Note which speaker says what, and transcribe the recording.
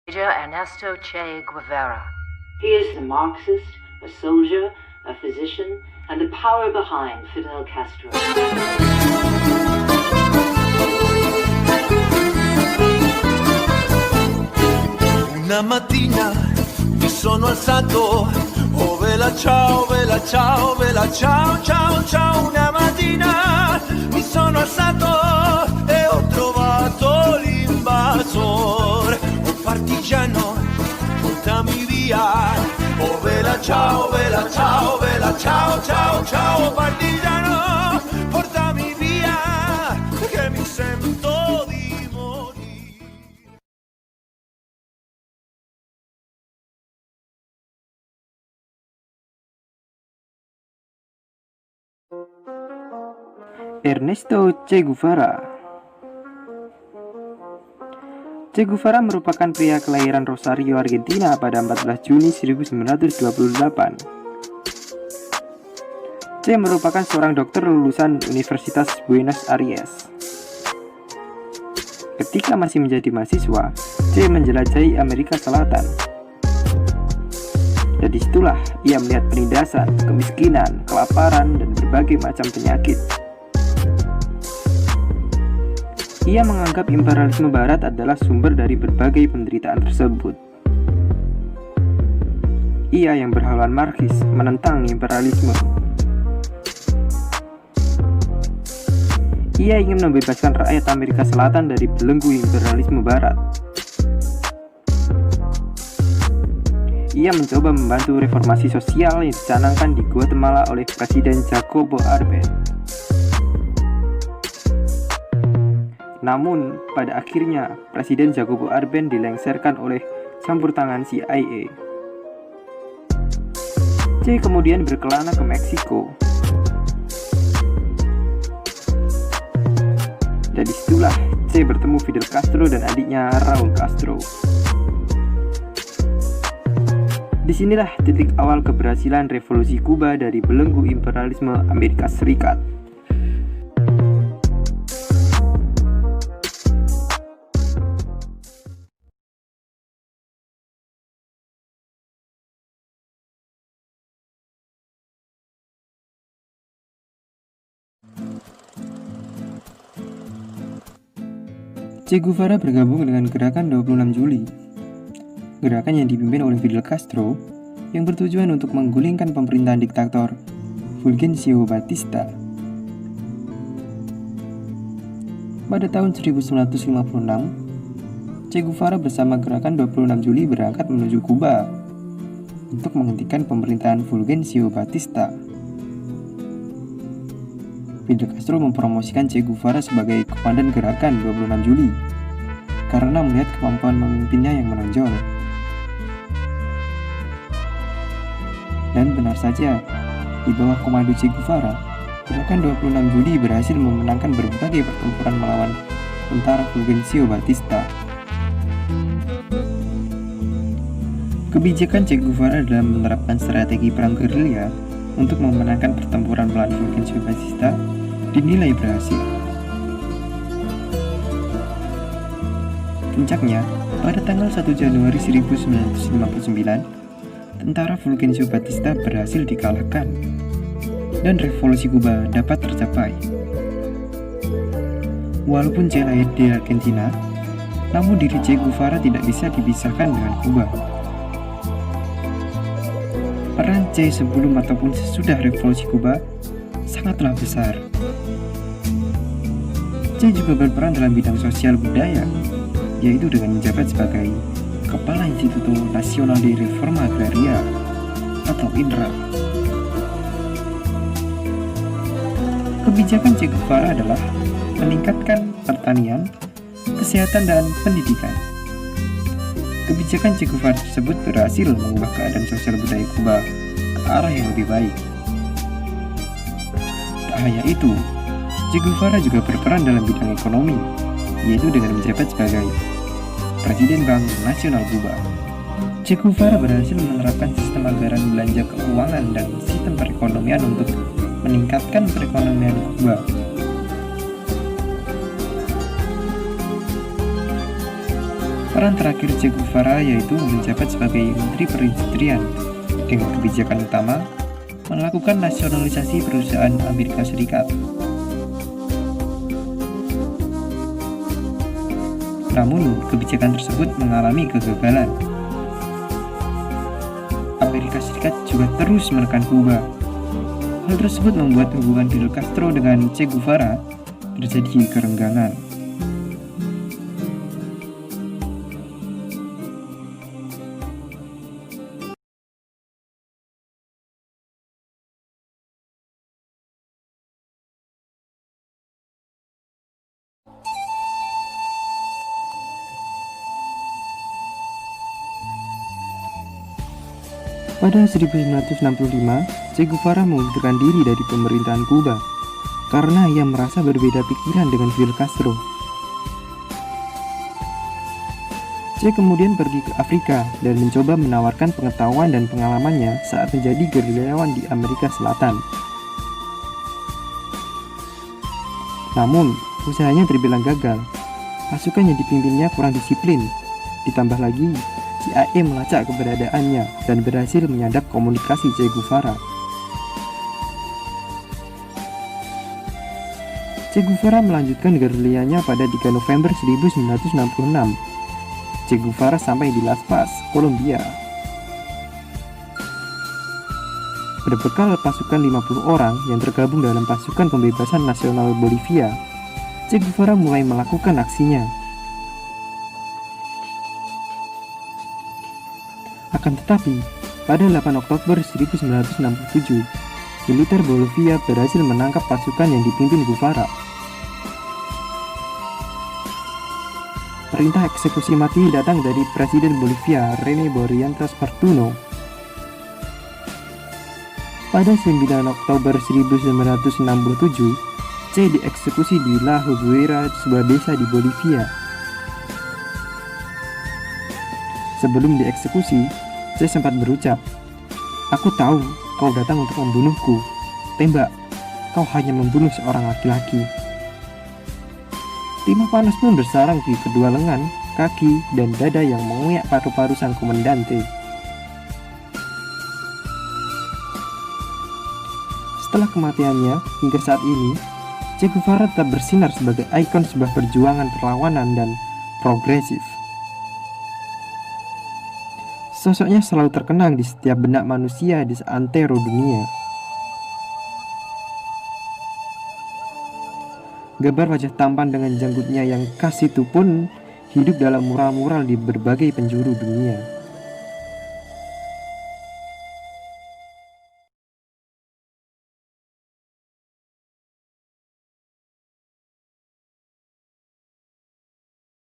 Speaker 1: Ernesto Che Guevara.
Speaker 2: He is a Marxist, a soldier, a physician, and the power behind Fidel Castro.
Speaker 3: Una mattina mi sono alzato, oh vela ciao, vela ciao, vela ciao, ciao, ciao. Una mattina mi sono alzato e ho trovato l'invasor, un partigiano, portami via. Oh vela ciao, vela ciao, vela ciao, ciao, ciao. Partigiano, portami via, che mi sento di morire.
Speaker 4: Ernesto Che Guevara. Che Guevara merupakan pria kelahiran Rosario, Argentina pada 14 Juni 1928. Che merupakan seorang dokter lulusan Universitas Buenos Aires. Ketika masih menjadi mahasiswa, Che menjelajahi Amerika Selatan. Dan disitulah ia melihat penindasan, kemiskinan, kelaparan, dan berbagai macam penyakit. Ia menganggap imperialisme barat adalah sumber dari berbagai penderitaan tersebut. Ia yang berhaluan Marxis menentang imperialisme. Ia ingin membebaskan rakyat Amerika Selatan dari belenggu imperialisme barat. Ia mencoba membantu reformasi sosial yang dicanangkan di Guatemala oleh Presiden Jacobo Arbenz. Namun, pada akhirnya, Presiden Jacobo Arbenz dilengsarkan oleh campur tangan CIA. Che kemudian berkelana ke Meksiko. Dan disitulah Che bertemu Fidel Castro dan adiknya Raul Castro. Disinilah titik awal keberhasilan revolusi Kuba dari belenggu imperialisme Amerika Serikat. Che Guevara bergabung dengan gerakan 26 Juli. Gerakan yang dipimpin oleh Fidel Castro yang bertujuan untuk menggulingkan pemerintahan diktator Fulgencio Batista. Pada tahun 1956, Che Guevara bersama gerakan 26 Juli berangkat menuju Kuba untuk menghentikan pemerintahan Fulgencio Batista. Fidel Castro mempromosikan Che Guevara sebagai komandan gerakan 26 Juli karena melihat kemampuan memimpinnya yang menonjol. Dan benar saja, di bawah komando Che Guevara, gerakan 26 Juli berhasil memenangkan berbagai pertempuran melawan tentara Fulgencio Batista. Kebijakan Che Guevara dalam menerapkan strategi perang gerilya untuk memenangkan pertempuran melawan Fulgencio Batista dinilai berhasil. Puncaknya, pada tanggal 1 Januari 1959, tentara Fulgencio Batista berhasil dikalahkan dan revolusi Kuba dapat tercapai. Walaupun Che lahir di Argentina, namun diri Che Guevara tidak bisa dipisahkan dengan Kuba. Peran Che sebelum ataupun sesudah revolusi Kuba sangatlah besar. Che juga berperan dalam bidang sosial budaya, yaitu dengan menjabat sebagai Kepala Instituto Nacional de Reforma Agraria atau INRA. Kebijakan Che Guevara adalah meningkatkan pertanian, kesehatan, dan pendidikan. Kebijakan Che Guevara tersebut berhasil mengubah keadaan sosial budaya Kuba ke arah yang lebih baik. Tak hanya itu, Che Guevara juga berperan dalam bidang ekonomi, yaitu dengan menjabat sebagai Presiden Bank Nasional Kuba. Che Guevara berhasil menerapkan sistem anggaran belanja keuangan dan sistem perekonomian untuk meningkatkan perekonomian Kuba. Peran terakhir Che Guevara yaitu menjabat sebagai Menteri Perindustrian dengan kebijakan utama melakukan nasionalisasi perusahaan Amerika Serikat. Namun, kebijakan tersebut mengalami kegagalan. Amerika Serikat juga terus menekan Kuba. Hal tersebut membuat hubungan Fidel Castro dengan Che Guevara terjadi kerenggangan. Pada 1965, Che Guevara mengundurkan diri dari pemerintahan Kuba karena ia merasa berbeda pikiran dengan Fidel Castro. Che kemudian pergi ke Afrika dan mencoba menawarkan pengetahuan dan pengalamannya saat menjadi gerilyawan di Amerika Selatan. Namun, usahanya terbilang gagal. Pasukan yang dipimpinnya kurang disiplin. Ditambah lagi, CIA melacak keberadaannya dan berhasil menyadap komunikasi Che Guevara. Che Guevara melanjutkan gerilyanya pada 3 November 1966. Che Guevara sampai di Las Paz, Kolombia. Berbekal pasukan 50 orang yang tergabung dalam pasukan pembebasan nasional Bolivia, Che Guevara mulai melakukan aksinya. Akan tetapi, pada 8 Oktober 1967, militer Bolivia berhasil menangkap pasukan yang dipimpin Guevara. Perintah eksekusi mati datang dari Presiden Bolivia René Barrientos Fortuno. Pada 9 Oktober 1967, Che dieksekusi di La Higuera, sebuah desa di Bolivia. Sebelum dieksekusi, Che sempat berucap, "Aku tahu kau datang untuk membunuhku. Tembak, kau hanya membunuh seorang laki-laki." Timah panas pun bersarang di kedua lengan, kaki, dan dada yang menguyak paru-paru sang komandante. Setelah kematiannya, hingga saat ini, Che Guevara tetap bersinar sebagai ikon sebuah perjuangan perlawanan dan progresif. Sosoknya selalu terkenang di setiap benak manusia di seantero dunia. Gambar wajah tampan dengan janggutnya yang khas itu pun hidup dalam mural-mural di berbagai penjuru dunia.